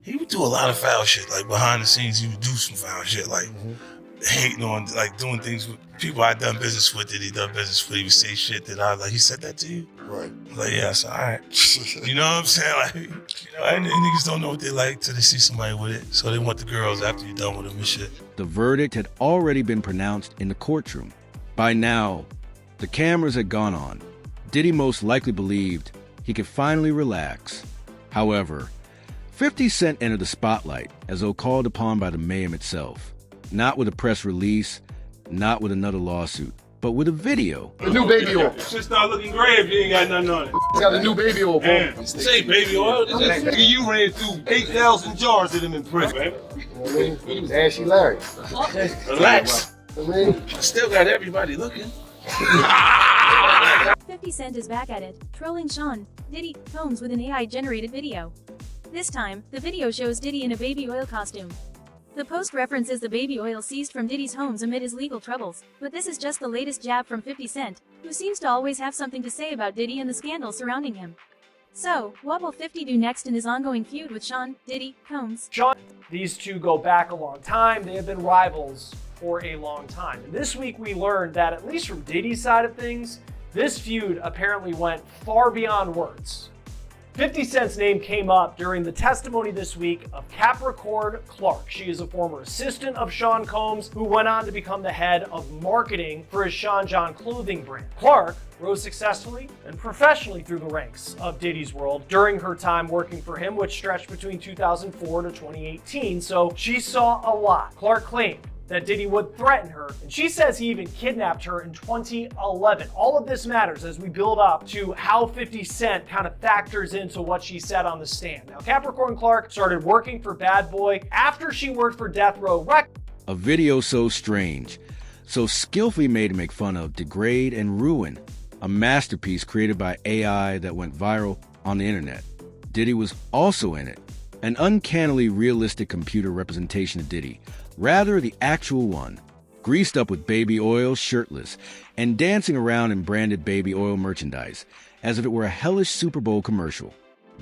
he would do a lot of foul shit. Like behind the scenes, he would do some foul shit, like hating on, like doing things with people I done business with that he done business with. He would say shit that I like. He said that to you, Right? like yeah, so all right. You know what I'm saying? Like niggas don't know what they like till they see somebody with it. So they want the girls after you're done with them and shit. The verdict had already been pronounced in the courtroom. By now, the cameras had gone on. Diddy most likely believed he could finally relax. However, 50 Cent entered the spotlight as though called upon by the mayhem itself. Not with a press release, not with another lawsuit, but with a video. The new baby oil. Shit start looking gray if you ain't got nothing on it. It's got a new baby oil, bro. Damn, say baby oil. Nigga, you ran through 8,000 jars of them in prison. You know what I mean? Ashy Larry. Relax. I mean, I still got everybody looking. 50 Cent is back at it, trolling Sean, Diddy, Combs with an AI-generated video. This time, the video shows Diddy in a baby oil costume. The post references the baby oil seized from Diddy's homes amid his legal troubles, but this is just the latest jab from 50 Cent, who seems to always have something to say about Diddy and the scandal surrounding him. So, what will 50 do next in his ongoing feud with Sean, Diddy, Combs? Sean, these two go back a long time. They have been rivals for a long time. And this week we learned that, at least from Diddy's side of things, this feud apparently went far beyond words. 50 Cent's name came up during the testimony this week of Capricorn Clark. She is a former assistant of Sean Combs who went on to become the head of marketing for his Sean John clothing brand. Clark rose successfully and professionally through the ranks of Diddy's world during her time working for him, which stretched between 2004 to 2018, so she saw a lot. Clark claimed that Diddy would threaten her, and she says he even kidnapped her in 2011. All of this matters as we build up to how 50 Cent kind of factors into what she said on the stand. Now, Capricorn Clark started working for Bad Boy after she worked for Death Row Records. A video so strange, so skillfully made to make fun of, degrade, and ruin a masterpiece created by AI that went viral on the internet. Diddy was also in it, an uncannily realistic computer representation of Diddy, rather the actual one, greased up with baby oil, shirtless, and dancing around in branded baby oil merchandise, as if it were a hellish Super Bowl commercial.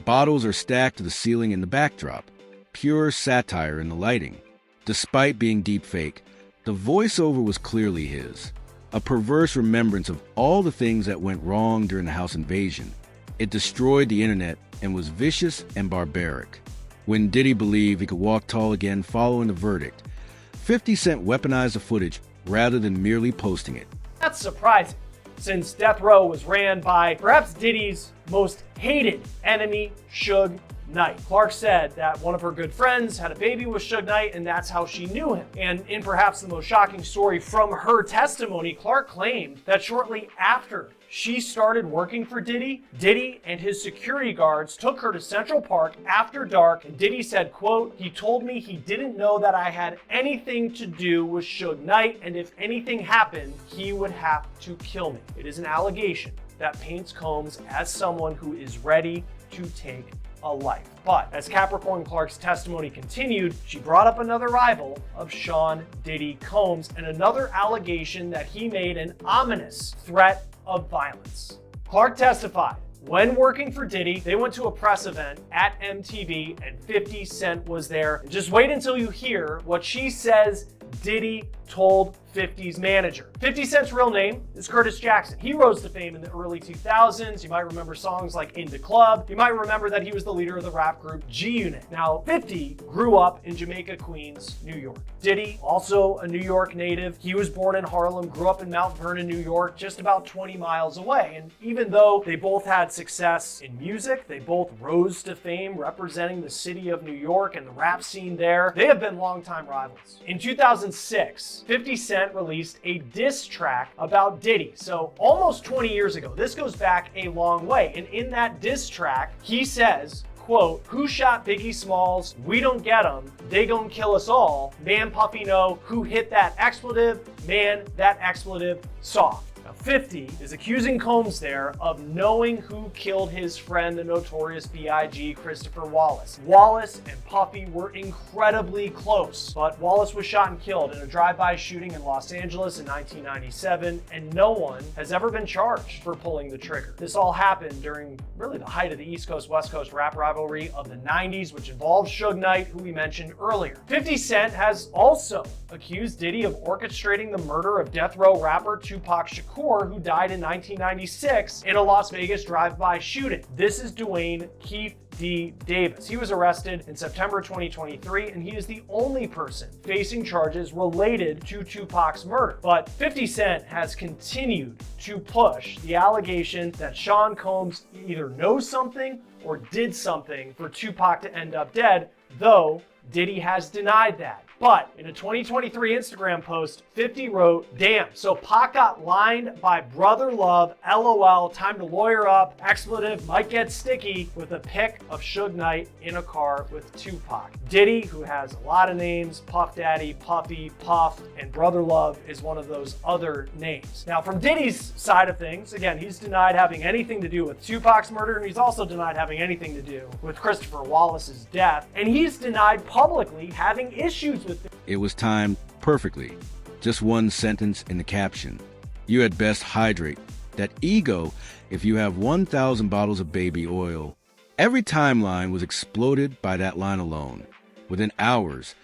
Bottles are stacked to the ceiling in the backdrop, pure satire in the lighting. Despite being deep fake, the voiceover was clearly his, a perverse remembrance of all the things that went wrong during the house invasion. It destroyed the internet and was vicious and barbaric. When Diddy believed he could walk tall again following the verdict, 50 Cent weaponized the footage rather than merely posting it. That's surprising, since Death Row was ran by perhaps Diddy's most hated enemy, Suge Knight. Clark said that one of her good friends had a baby with Suge Knight, and that's how she knew him. And in perhaps the most shocking story from her testimony, Clark claimed that shortly after she started working for Diddy, Diddy and his security guards took her to Central Park after dark, and Diddy said, quote, "He told me he didn't know that I had anything to do with Suge Knight, and if anything happened, he would have to kill me." It is an allegation that paints Combs as someone who is ready to take a life. But as Capricorn Clark's testimony continued, she brought up another rival of Sean Diddy Combs and another allegation that he made an ominous threat of violence. Clark testified, when working for Diddy, they went to a press event at MTV and 50 Cent was there. And just wait until you hear what she says Diddy told 50's manager. 50 Cent's real name is Curtis Jackson. He rose to fame in the early 2000s. You might remember songs like In the Club. You might remember that he was the leader of the rap group G-Unit. Now, 50 grew up in Jamaica, Queens, New York. Diddy, also a New York native. He was born in Harlem, grew up in Mount Vernon, New York, just about 20 miles away. And even though they both had success in music, they both rose to fame representing the city of New York and the rap scene there, they have been longtime rivals. In 2006, 50 Cent released a diss track about Diddy. So almost 20 years ago, this goes back a long way. And in that diss track, he says, quote, "Who shot Biggie Smalls? We don't get them. They gon' kill us all. Man, Puffy know who hit that expletive. Man, that expletive soft." Now, Now, 50 is accusing Combs there of knowing who killed his friend, the notorious B.I.G. Christopher Wallace. Wallace and Puffy were incredibly close, but Wallace was shot and killed in a drive-by shooting in Los Angeles in 1997, and no one has ever been charged for pulling the trigger. This all happened during really the height of the East Coast-West Coast rap rivalry of the 90s, which involved Suge Knight, who we mentioned earlier. 50 Cent has also accused Diddy of orchestrating the murder of death row rapper Tupac Shakur, who died in 1996 in a Las Vegas drive-by shooting. This is Dwayne Keith D. Davis. He was arrested in September 2023, and he is the only person facing charges related to Tupac's murder. But 50 Cent has continued to push the allegation that Sean Combs either knows something or did something for Tupac to end up dead, though Diddy has denied that. But in a 2023 Instagram post, 50 wrote, "Damn, so Pac got lined by Brother Love, LOL, time to lawyer up, expletive, might get sticky," with a pic of Suge Knight in a car with Tupac. Diddy, who has a lot of names, Puff Daddy, Puffy, Puff, and Brother Love is one of those other names. Now, from Diddy's side of things, again, he's denied having anything to do with Tupac's murder, and he's also denied having anything to do with Christopher Wallace's death, and he's denied publicly having issues with It was timed perfectly. Just one sentence in the caption. You had best hydrate that ego if you have 1,000 bottles of baby oil. Every timeline was exploded by that line alone. Within hours,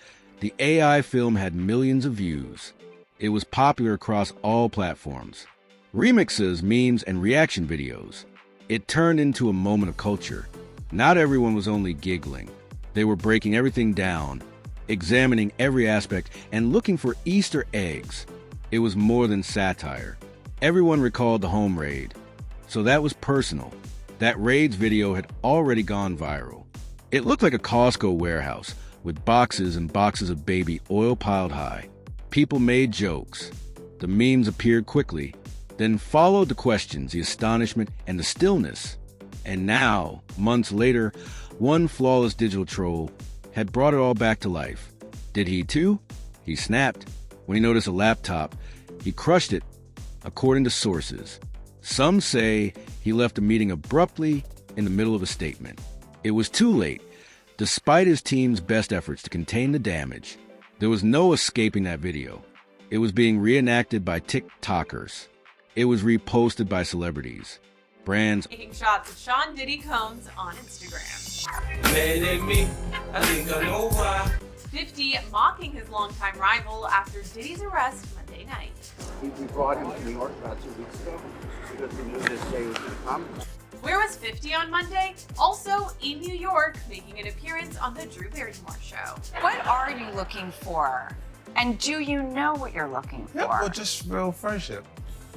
the AI film had millions of views. It was popular across all platforms. Remixes, memes, and reaction videos. It turned into a moment of culture. Not everyone was only giggling. They were breaking everything down, examining every aspect, and looking for Easter eggs. It was more than satire. Everyone recalled the home raid. So that was personal. That raid's video had already gone viral. It looked like a Costco warehouse, with boxes and boxes of baby oil piled high. People made jokes. The memes appeared quickly. Then followed the questions, the astonishment, and the stillness. And now, months later, one flawless digital troll had brought it all back to life. Did he too? He snapped. When he noticed a laptop, he crushed it, according to sources. Some say he left a meeting abruptly in the middle of a statement. It was too late. Despite his team's best efforts to contain the damage, there was no escaping that video. It was being reenacted by TikTokers. It was reposted by celebrities. Brands Taking shots of Sean Diddy Combs on Instagram. Me, I think I know why. 50 mocking his longtime rival after Diddy's arrest Monday night. We brought him to New York about 2 weeks ago because we knew this day was going to come. Where was 50 on Monday? Also in New York, making an appearance on the Drew Barrymore show. What are you looking for? And do you know what you're looking for? Yeah, well, just real friendship.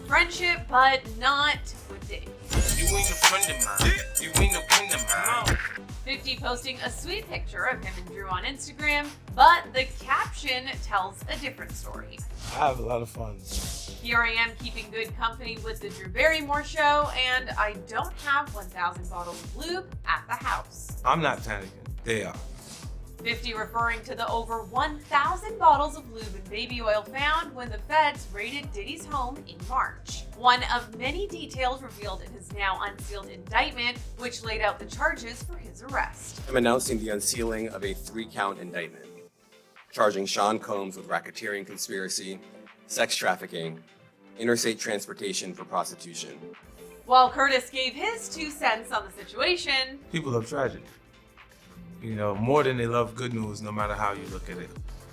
Friendship, but not with Diddy. You ain't a friend of mine. You ain't no friend of mine. 50 posting a sweet picture of him and Drew on Instagram, but the caption tells a different story. I have a lot of fun. Here I am keeping good company with the Drew Barrymore show, and I don't have 1,000 bottles of lube at the house. I'm not panicking. They are. 50 referring to the over 1,000 bottles of lube and baby oil found when the feds raided Diddy's home in March. One of many details revealed in his now unsealed indictment, which laid out the charges for his arrest. I'm announcing the unsealing of a 3-count indictment, charging Sean Combs with racketeering conspiracy, sex trafficking, interstate transportation for prostitution. While Curtis gave his 2 cents on the situation, People love tragedy. You know, more than they love good news, no matter how you look at it.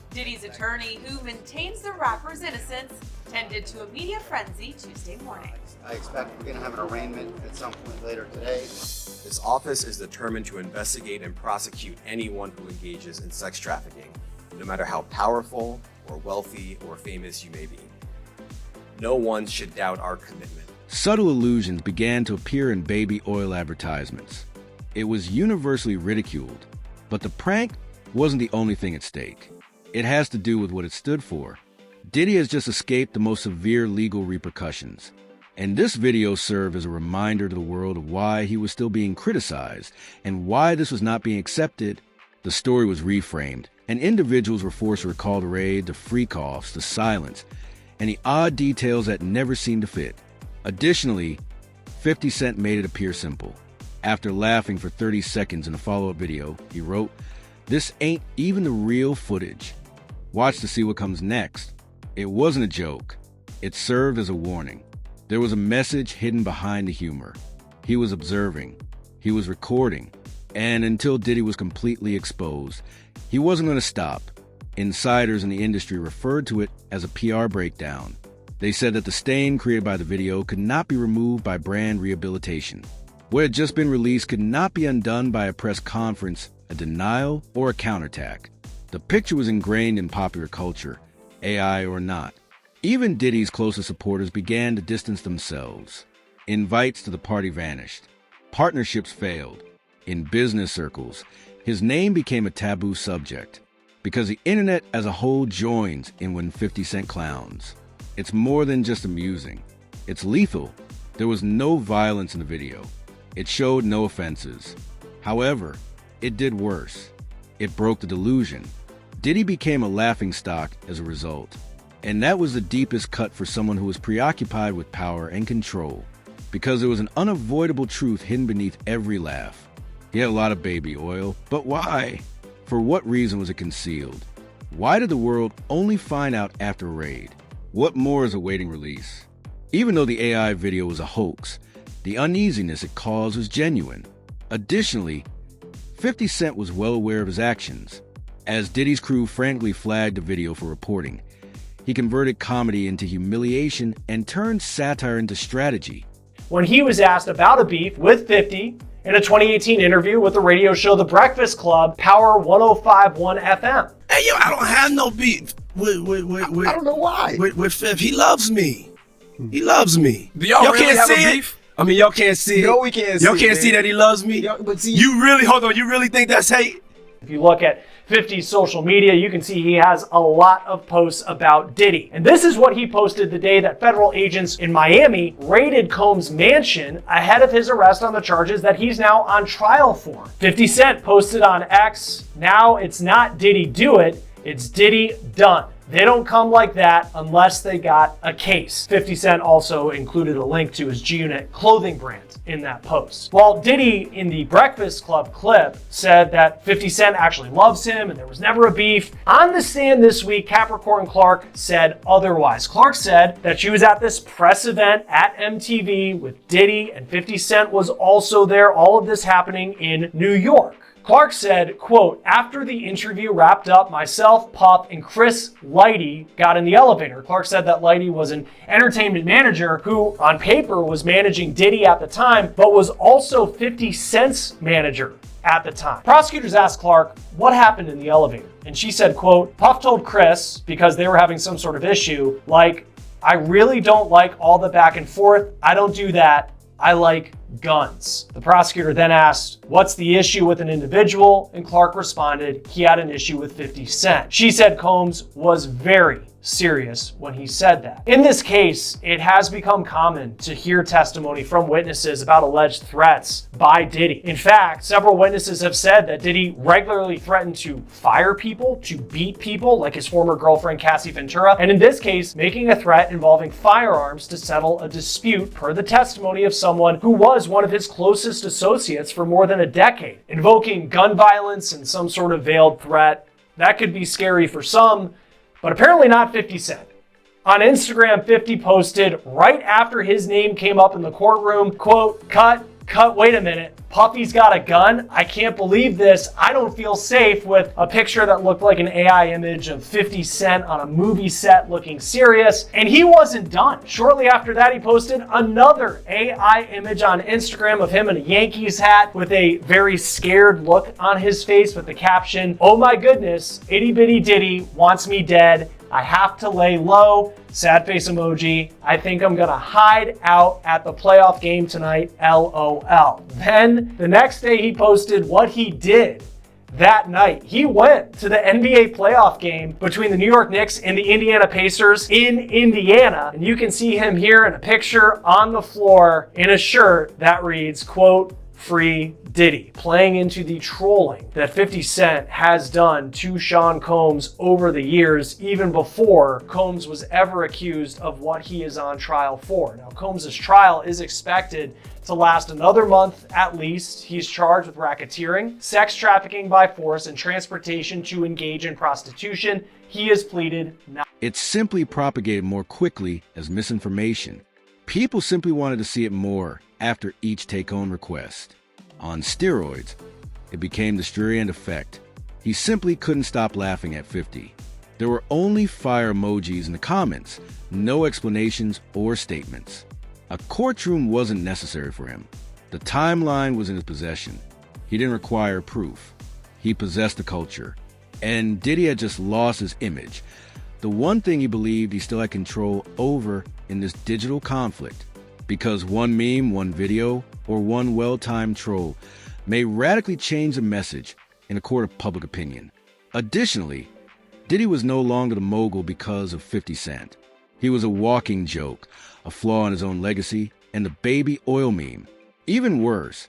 Diddy's attorney, who maintains the rapper's innocence, tended to a media frenzy Tuesday morning. I expect we're going to have an arraignment at some point later today. This office is determined to investigate and prosecute anyone who engages in sex trafficking, no matter how powerful or wealthy or famous you may be. No one should doubt our commitment. subtle allusions began to appear in baby oil advertisements. It was universally ridiculed, but the prank wasn't the only thing at stake. It has to do with what it stood for. Diddy has just escaped the most severe legal repercussions, and this video served as a reminder to the world of why he was still being criticized and why this was not being accepted. The story was reframed, and individuals were forced to recall the raid, the freak-offs, the silence, and the odd details that never seemed to fit. Additionally, 50 Cent made it appear simple. After laughing for 30 seconds in a follow-up video, he wrote, "This ain't even the real footage. Watch to see what comes next." It wasn't a joke. It served as a warning. There was a message hidden behind the humor. He was observing. He was recording. And until Diddy was completely exposed, he wasn't going to stop. Insiders in the industry referred to it as a PR breakdown. They said that the stain created by the video could not be removed by brand rehabilitation. What had just been released could not be undone by a press conference, a denial, or a counterattack. The picture was ingrained in popular culture, AI or not. Even Diddy's closest supporters began to distance themselves. Invites to the party vanished. Partnerships failed. In business circles, his name became a taboo subject because the internet as a whole joins in when 50 Cent clowns. It's more than just amusing. It's lethal. There was no violence in the video. It showed no offenses. However, it did worse. It broke the delusion. Diddy became a laughingstock as a result. And that was the deepest cut for someone who was preoccupied with power and control, because there was an unavoidable truth hidden beneath every laugh. He had a lot of baby oil, but why? For what reason was it concealed? Why did the world only find out after a raid? What more is awaiting release? Even though the AI video was a hoax, the uneasiness it caused was genuine. Additionally, 50 Cent was well aware of his actions. As Diddy's crew frantically flagged the video for reporting, he converted comedy into humiliation and turned satire into strategy. When he was asked about a beef with 50 in a 2018 interview with the radio show The Breakfast Club, Power 105.1 FM. Hey, yo, I don't have no beef with I don't know why. With Fifth. He loves me. He loves me. Do y'all really can't have a see beef? it? I mean, y'all can't see it. No, we can't see Y'all it, can't man. see that he loves me? But see, You really, hold on, you really think that's hate? If you look at 50's social media, you can see he has a lot of posts about Diddy. And this is what he posted the day that federal agents in Miami raided Combs' mansion ahead of his arrest on the charges that he's now on trial for. 50 Cent posted on X, "Now it's not Diddy do it, it's Diddy done. They don't come like that unless they got a case." 50 Cent also included a link to his G-Unit clothing brand in that post. While Diddy in the Breakfast Club clip said that 50 Cent actually loves him and there was never a beef, on the stand this week, Capricorn Clark said otherwise. Clark said that she was at this press event at MTV with Diddy and 50 Cent was also there, all of this happening in New York. Clark said, quote, "After the interview wrapped up, myself, Puff, and Chris Lighty got in the elevator." Clark said that Lighty was an entertainment manager who, on paper, was managing Diddy at the time, but was also 50 Cent's manager at the time. Prosecutors asked Clark what happened in the elevator, and she said, quote, "Puff told Chris, because they were having some sort of issue, like, I really don't like all the back and forth. I don't do that. I like guns." The prosecutor then asked, "What's the issue with an individual?" And Clark responded, he had an issue with 50 Cent. She said Combs was very serious when he said that. In this case, it has become common to hear testimony from witnesses about alleged threats by Diddy. In fact, several witnesses have said that Diddy regularly threatened to fire people, to beat people, like his former girlfriend Cassie Ventura, and in this case, making a threat involving firearms to settle a dispute, per the testimony of someone who was one of his closest associates for more than a decade. Invoking gun violence and some sort of veiled threat, that could be scary for some, but apparently not 50 Cent. On Instagram, 50 posted right after his name came up in the courtroom, quote, cut, wait a minute. Puffy's got a gun? I can't believe this. I don't feel safe, with a picture that looked like an AI image of 50 Cent on a movie set looking serious. And he wasn't done. Shortly after that, he posted another AI image on Instagram of him in a Yankees hat with a very scared look on his face with the caption, "Oh my goodness, itty bitty Diddy wants me dead. I have to lay low." Sad face emoji. "I think I'm gonna hide out at the playoff game tonight, LOL. Then the next day he posted what he did that night. He went to the NBA playoff game between the New York Knicks and the Indiana Pacers in Indiana. And you can see him here in a picture on the floor in a shirt that reads, quote, Free Diddy, playing into the trolling that 50 Cent has done to Sean Combs over the years, even before Combs was ever accused of what he is on trial for. Now, Combs' trial is expected to last another month at least. He's charged with racketeering, sex trafficking by force, and transportation to engage in prostitution. He has pleaded not. It simply propagated more quickly as misinformation. People simply wanted to see it more after each take-home request. On steroids, it became the Streisand effect. He simply couldn't stop laughing at 50. There were only fire emojis in the comments, no explanations or statements. A courtroom wasn't necessary for him. The timeline was in his possession. He didn't require proof. He possessed the culture. And Diddy had just lost his image. The one thing he believed he still had control over in this digital conflict. Because one meme, one video, or one well-timed troll may radically change the message in a court of public opinion. Additionally, Diddy was no longer the mogul because of 50 Cent. He was a walking joke, a flaw in his own legacy, and the baby oil meme. Even worse,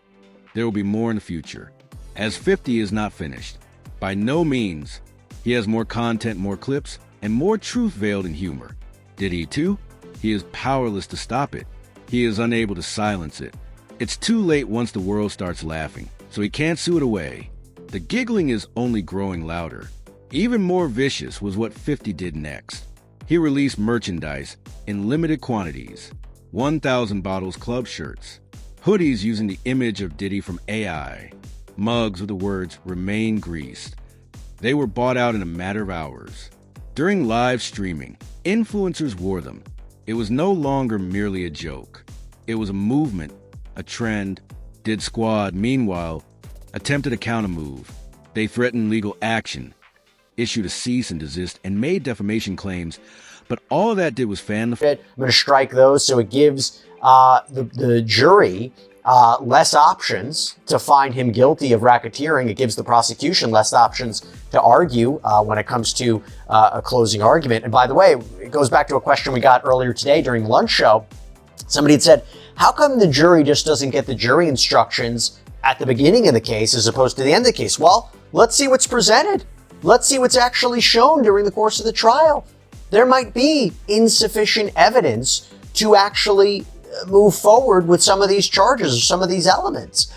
there will be more in the future, as 50 is not finished. By no means, he has more content, more clips, and more truth veiled in humor. Diddy too? He is powerless to stop it. He is unable to silence it. It's too late once the world starts laughing, so he can't sue it away. The giggling is only growing louder. Even more vicious was what 50 did next. He released merchandise in limited quantities. 1,000 bottles club shirts, hoodies using the image of Diddy from AI, mugs with the words "Remain Greased." They were bought out in a matter of hours. During live streaming, influencers wore them. It was no longer merely a joke. It was a movement, a trend. Did Squad, meanwhile, attempted a countermove. They threatened legal action, issued a cease and desist, and made defamation claims. But all that did was fan the... I'm going to strike those so it gives the jury less options to find him guilty of racketeering. It gives the prosecution less options to argue when it comes to a closing argument. And by the way, it goes back to a question we got earlier today during the lunch show. Somebody had said, how come the jury just doesn't get the jury instructions at the beginning of the case as opposed to the end of the case? Well, let's see what's presented. Let's see what's actually shown during the course of the trial. There might be insufficient evidence to actually move forward with some of these charges or some of these elements.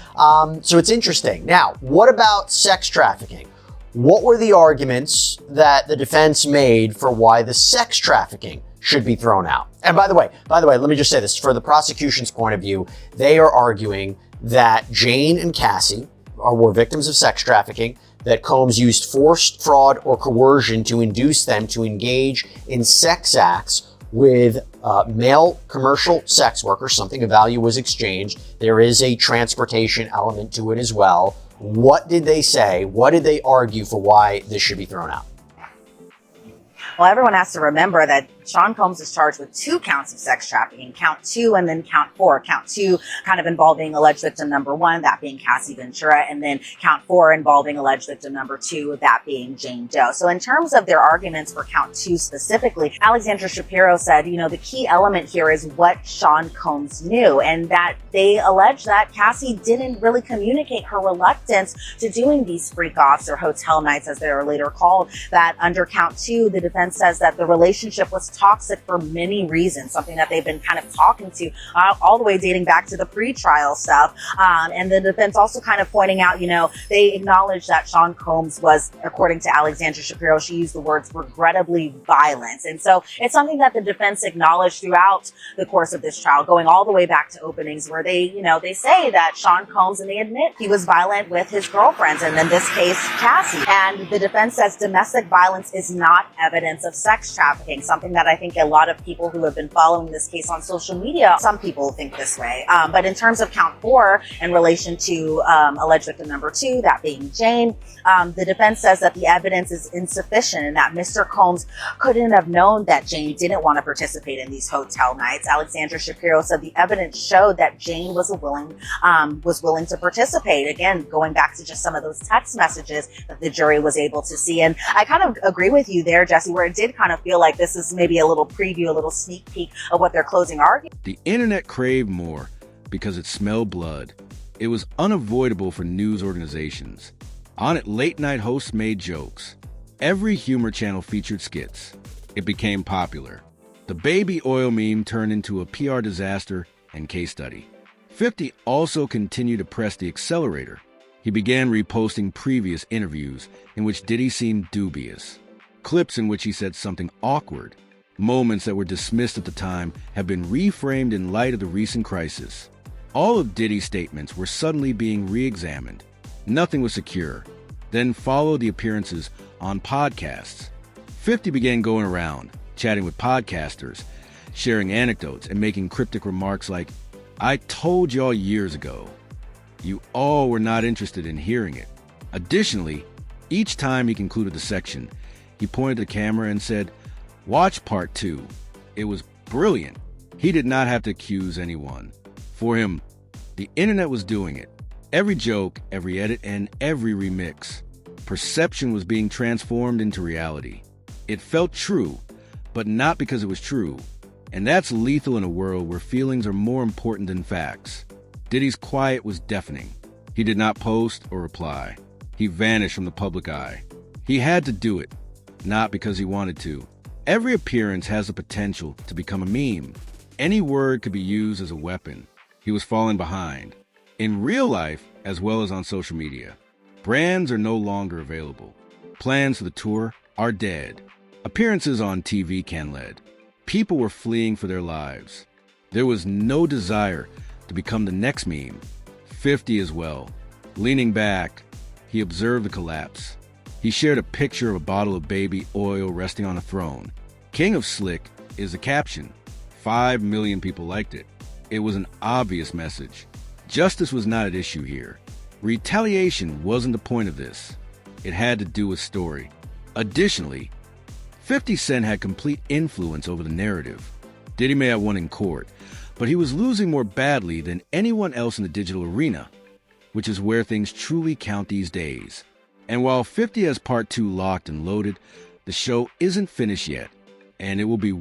So it's interesting. Now, what about sex trafficking? What were the arguments that the defense made for why the sex trafficking should be thrown out? And by the way, let me just say this. For the prosecution's point of view, they are arguing that Jane and Cassie were victims of sex trafficking, that Combs used force, fraud, or coercion to induce them to engage in sex acts with male commercial sex workers. Something of value was exchanged. There is a transportation element to it as well. What did they say? What did they argue for why this should be thrown out? Well, everyone has to remember that Sean Combs is charged with 2 counts of sex trafficking, count 2 and then count 4. Count 2 kind of involving alleged victim number 1, that being Cassie Ventura, and then count 4 involving alleged victim number 2, that being Jane Doe. So in terms of their arguments for count 2 specifically, Alexandra Shapiro said, the key element here is what Sean Combs knew, and that they allege that Cassie didn't really communicate her reluctance to doing these freak-offs or hotel nights, as they were later called, that under count 2, the defense says that the relationship was toxic for many reasons, something that they've been kind of talking to all the way dating back to the pre-trial stuff. And the defense also kind of pointing out, they acknowledge that Sean Combs was, according to Alexandra Shapiro, she used the words regrettably violent. And so it's something that the defense acknowledged throughout the course of this trial, going all the way back to openings where they say that Sean Combs, and they admit he was violent with his girlfriends, and in this case, Cassie. And the defense says domestic violence is not evidence of sex trafficking, something that I think a lot of people who have been following this case on social media, some people think this way. But in terms of count 4, in relation to alleged victim number 2, that being Jane, the defense says that the evidence is insufficient and that Mr. Combs couldn't have known that Jane didn't want to participate in these hotel nights. Alexandra Shapiro said the evidence showed that Jane was willing to participate. Again, going back to just some of those text messages that the jury was able to see. And I kind of agree with you there, Jesse, where it did kind of feel like this is maybe a little preview, a little sneak peek of what their closing argument. The internet craved more because it smelled blood. It was unavoidable for news organizations. On it, late-night hosts made jokes. Every humor channel featured skits. It became popular. The baby oil meme turned into a PR disaster and case study. 50 also continued to press the accelerator. He began reposting previous interviews in which Diddy seemed dubious. Clips in which he said something awkward. Moments that were dismissed at the time have been reframed in light of the recent crisis. All of Diddy's statements were suddenly being re-examined. Nothing was secure. Then followed the appearances on podcasts. 50 began going around, chatting with podcasters, sharing anecdotes, and making cryptic remarks like, "I told y'all years ago. You all were not interested in hearing it." Additionally, each time he concluded the section, he pointed to the camera and said, "Watch part 2. It was brilliant." He did not have to accuse anyone. For him, the internet was doing it. Every joke, every edit, and every remix. Perception was being transformed into reality. It felt true, but not because it was true. And that's lethal in a world where feelings are more important than facts. Diddy's quiet was deafening. He did not post or reply. He vanished from the public eye. He had to do it, not because he wanted to. Every appearance has the potential to become a meme. Any word could be used as a weapon. He was falling behind. In real life, as well as on social media, brands are no longer available. Plans for the tour are dead. Appearances on TV canned. People were fleeing for their lives. There was no desire to become the next meme. 50 as well. Leaning back, he observed the collapse. He shared a picture of a bottle of baby oil resting on a throne. "King of Slick" is the caption. 5 million people liked it. It was an obvious message. Justice was not at issue here. Retaliation wasn't the point of this. It had to do with story. Additionally, 50 Cent had complete influence over the narrative. Diddy may have won in court, but he was losing more badly than anyone else in the digital arena, which is where things truly count these days. And while 50 has part 2 locked and loaded, the show isn't finished yet, and it will be